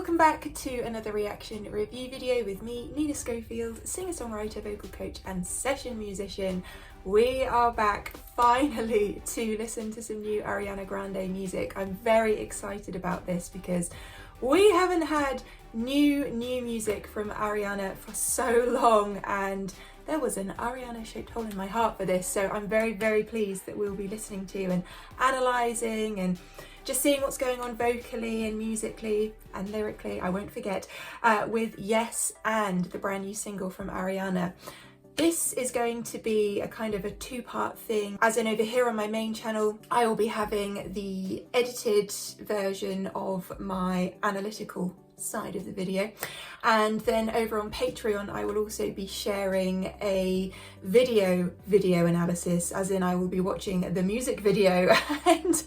welcome back to another reaction review video with me, Nina Schofield, singer-songwriter, vocal coach and session musician. We are back finally to listen to some new Ariana Grande music. I'm very excited about this because we haven't had new music from Ariana for so long, and there was an Ariana shaped hole in my heart for this, so I'm very pleased that we'll be listening to and analysing and just seeing what's going on vocally and musically and lyrically, I won't forget, with Yes and, the brand new single from Ariana. This is going to be a kind of a two-part thing, as in over here on my main channel I will be having the edited version of my analytical side of the video, and then over on Patreon I will also be sharing a video analysis, as in I will be watching the music video and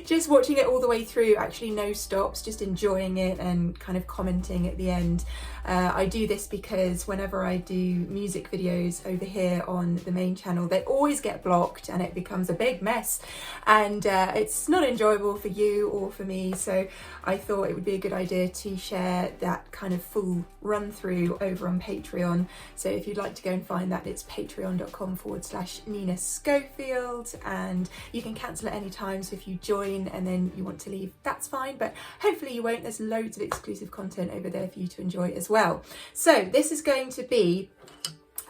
just watching it all the way through, actually no stops, just enjoying it and kind of commenting at the end. I do this because whenever I do music videos over here on the main channel, they always get blocked and it becomes a big mess, and it's not enjoyable for you or for me, so I thought it would be a good idea to share that kind of full run through over on Patreon. So if you'd like to go and find that, it's patreon.com/Nina Schofield, and you can cancel at any time, so if you join and then you want to leave, that's fine, but hopefully you won't. There's loads of exclusive content over there for you to enjoy as well. So this is going to be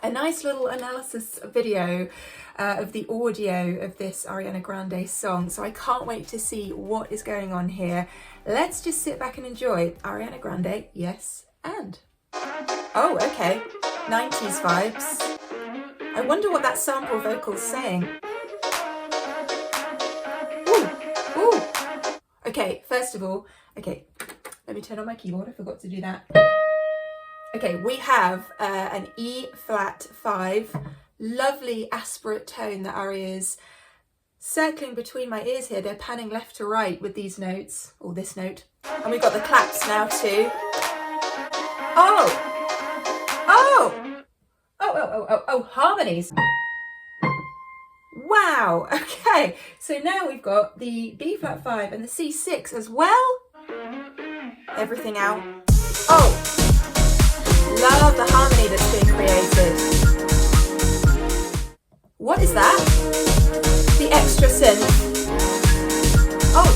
a nice little analysis video of the audio of this Ariana Grande song, so I can't wait to see what is going on here. Let's just sit back and enjoy Ariana Grande, Yes and. Oh, okay, 90s vibes. I wonder what that sample vocal's saying. Ooh. Okay, first of all, okay, let me turn on my keyboard, I forgot to do that. Okay, we have an E flat 5, lovely aspirate tone that Aria's circling between my ears here. They're panning left to right with these notes, or this note. And we've got the claps now too. Oh, harmonies. Wow, okay. So now we've got the B flat 5 and the C6 as well. Everything out. Oh, love the harmony that's being created. What is that? The extra synth. Oh.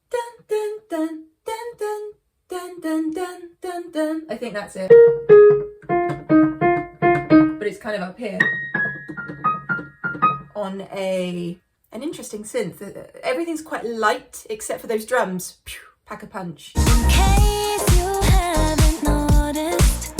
Dun dun dun dun dun dun dun dun dun dun. I think that's it. But it's kind of up here on an interesting synth. Everything's quite light except for those drums. Pew, pack a punch. In case you haven't noticed,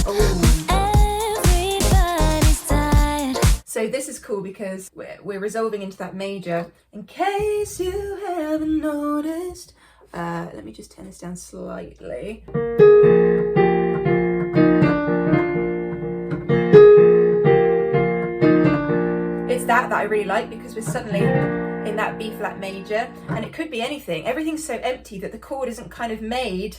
everybody's tired. So this is cool because we're resolving into that major. In case you haven't noticed. Let me just turn this down slightly. It's that I really like, because we're suddenly in that B flat major, and it could be anything. Everything's so empty that the chord isn't kind of made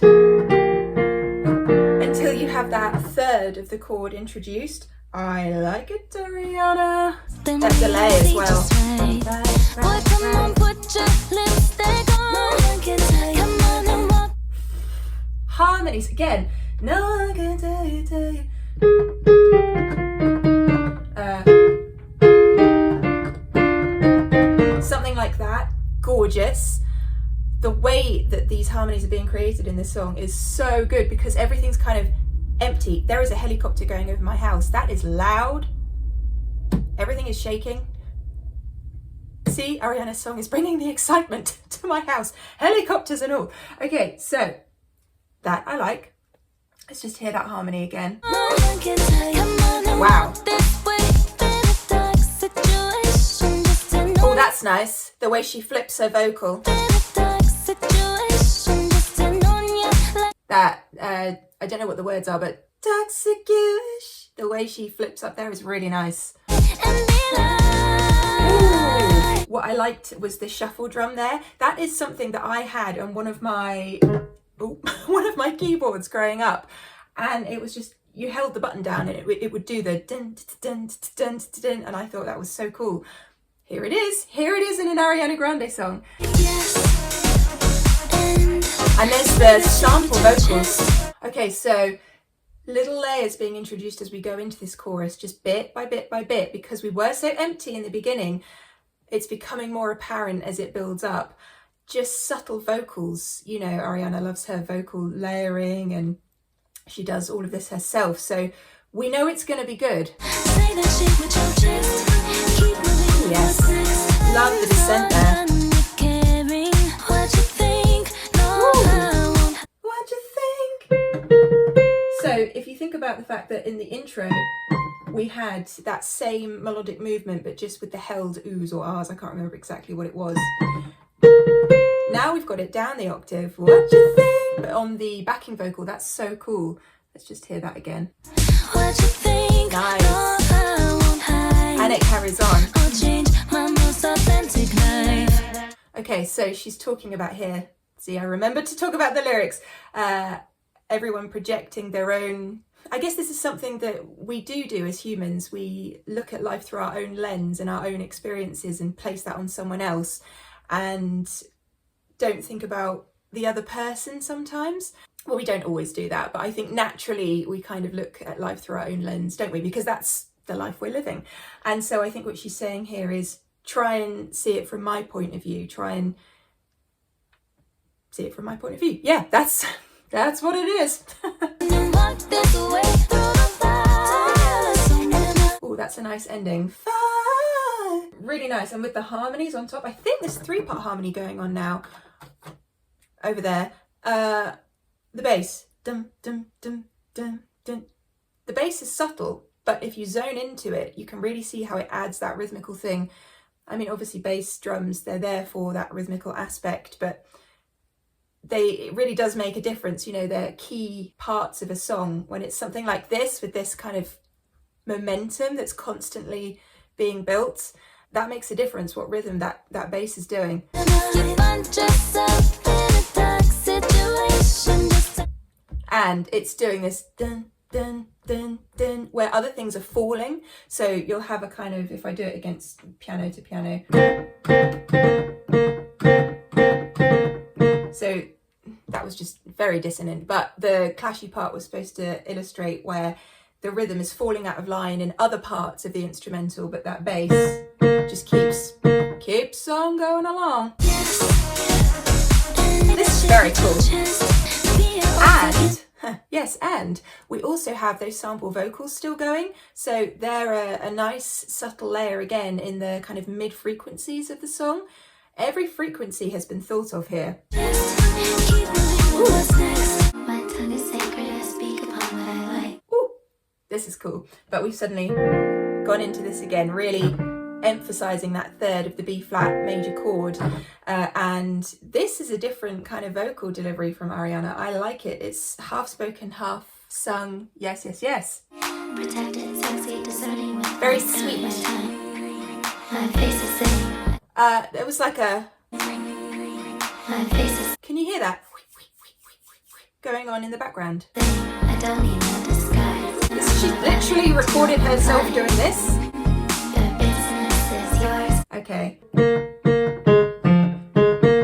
until you have that third of the chord introduced. I like it, Ariana. That delay as well. Boy, come on, put your lipstick on. Come on and walk. Harmonies again. No one can tell you. Something like that. Gorgeous. The way that these harmonies are being created in this song is so good because everything's kind of empty. There is a helicopter going over my house. That is loud. Everything is shaking. See, Ariana's song is bringing the excitement to my house. Helicopters and all. Okay, so that I like. Let's just hear that harmony again. Wow. Oh, that's nice. The way she flips her vocal. That, I don't know what the words are, but toxic-ish. The way she flips up there is really nice. Ooh. What I liked was the shuffle drum there. That is something that I had on one of my keyboards growing up, and it was just, you held the button down and it would do the dun dun dun dun dun, and I thought that was so cool. Here it is in an Ariana Grande song. Yes, and And there's the sample vocals. Okay, so little layers being introduced as we go into this chorus, just bit by bit by bit, because we were so empty in the beginning. It's becoming more apparent as it builds up. Just subtle vocals. You know, Ariana loves her vocal layering and she does all of this herself. So we know it's going to be good. Yes. Love the descent there. What you think? So if you think about the fact that in the intro, we had that same melodic movement, but just with the held oohs or ahs. I can't remember exactly what it was. Now we've got it down the octave. What you think? But on the backing vocal, that's so cool. Let's just hear that again. What you think? Nice. And it carries on. I'll change my most authentic life. Okay, so she's talking about here. See, I remembered to talk about the lyrics. Everyone projecting their own. I guess this is something that we do as humans. We look at life through our own lens and our own experiences and place that on someone else and don't think about the other person sometimes. Well, we don't always do that, but I think naturally we kind of look at life through our own lens, don't we? Because that's the life we're living. And so I think what she's saying here is try and see it from my point of view. Try and see it from my point of view. Yeah, that's what it is. Oh, that's a nice ending. Really nice. And with the harmonies on top, I think there's 3-part harmony going on now. Over there. The bass. Dum, dum, dum, dum, dum. The bass is subtle, but if you zone into it, you can really see how it adds that rhythmical thing. I mean, obviously bass drums, they're there for that rhythmical aspect, but it really does make a difference. You know, they're key parts of a song when it's something like this with this kind of momentum that's constantly being built. That makes a difference what rhythm that bass is doing. And it's doing this dun dun dun dun where other things are falling. So you'll have a kind of, if I do it against piano to piano. So that was just very dissonant, but the clashy part was supposed to illustrate where the rhythm is falling out of line in other parts of the instrumental, but that bass just keeps on going along. This is very cool. And yes, and we also have those sample vocals still going, so they're a nice subtle layer again in the kind of mid frequencies of the song. Every frequency has been thought of here. Ooh, this is cool. But we've suddenly gone into this again, really emphasizing that third of the B flat major chord. And this is a different kind of vocal delivery from Ariana. I like it. It's half spoken, half sung. Yes, yes, yes. Very sweet. It was like a... Can you hear that? Going on in the background. She literally recorded herself doing this. Okay.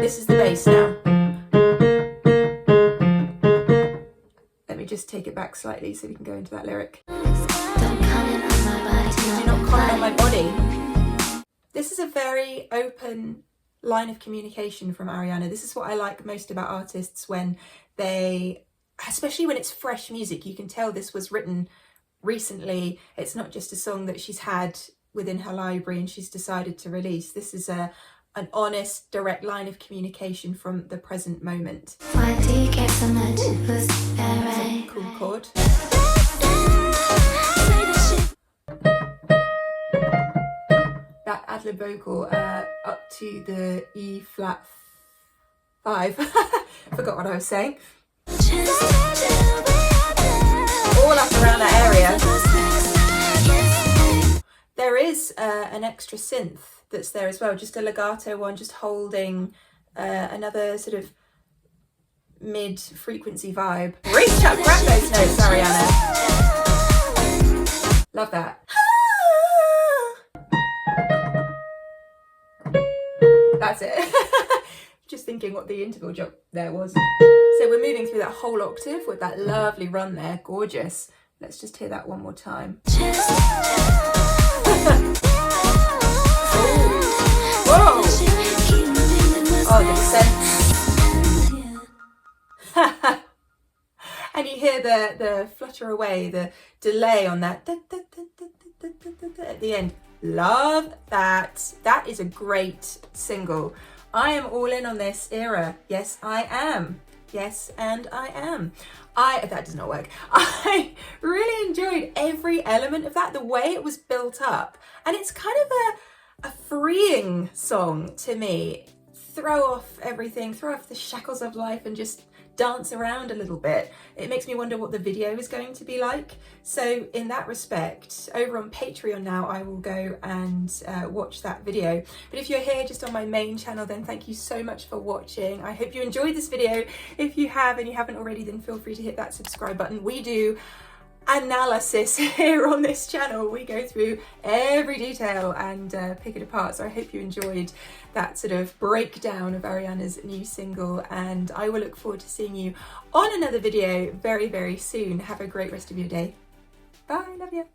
This is the bass now. Let me just take it back slightly so we can go into that lyric. Do not comment on my body. This is a very open line of communication from Ariana. This is what I like most about artists when they, especially when it's fresh music, you can tell this was written recently. It's not just a song that she's had within her library and she's decided to release. This is an honest, direct line of communication from the present moment. Why do you care so much? Who's that? Cool chord. That ad-lib vocal up to the E flat 5. Forgot what I was saying. All up around that area. There is an extra synth that's there as well, just a legato one, just holding another sort of mid-frequency vibe. Reach up, grab those notes, Ariana. Love that. That's it. just thinking what the interval jump there was. So we're moving through that whole octave with that lovely run there, gorgeous. Let's just hear that one more time. Whoa! Oh, the descent. And you hear the flutter away, the delay on that at the end. Love that. That is a great single. I am all in on this era. Yes, I am. Yes, and I am. That does not work. I really enjoyed every element of that, the way it was built up. And it's kind of a freeing song to me. Throw off everything, throw off the shackles of life and just dance around a little bit. It makes me wonder what the video is going to be like. So in that respect, over on Patreon now, I will go and watch that video. But if you're here just on my main channel, then thank you so much for watching. I hope you enjoyed this video. If you have and you haven't already, then feel free to hit that subscribe button. We do analysis here on this channel. We go through every detail and pick it apart. So I hope you enjoyed that sort of breakdown of Ariana's new single, and I will look forward to seeing you on another video very, very soon. Have a great rest of your day. Bye, love you.